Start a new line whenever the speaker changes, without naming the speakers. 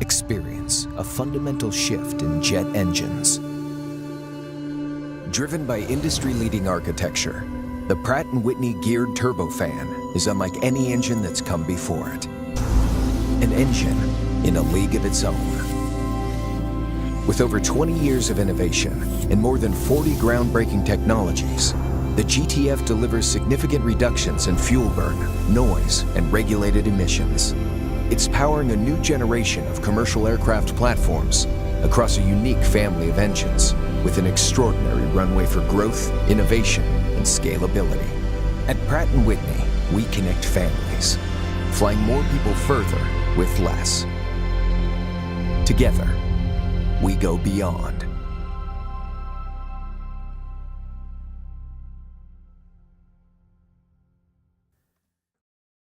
Experience a fundamental shift in jet engines. Driven by industry-leading architecture, the Pratt & Whitney geared turbofan is unlike any engine that's come before it. An engine in a league of its own. With over 20 years of innovation and more than 40 groundbreaking technologies, the GTF delivers significant reductions in fuel burn, noise, and regulated emissions. It's powering a new generation of commercial aircraft platforms across a unique family of engines with an extraordinary runway for growth, innovation, and scalability. At Pratt & Whitney, we connect families, flying more people further with less. Together, we go beyond.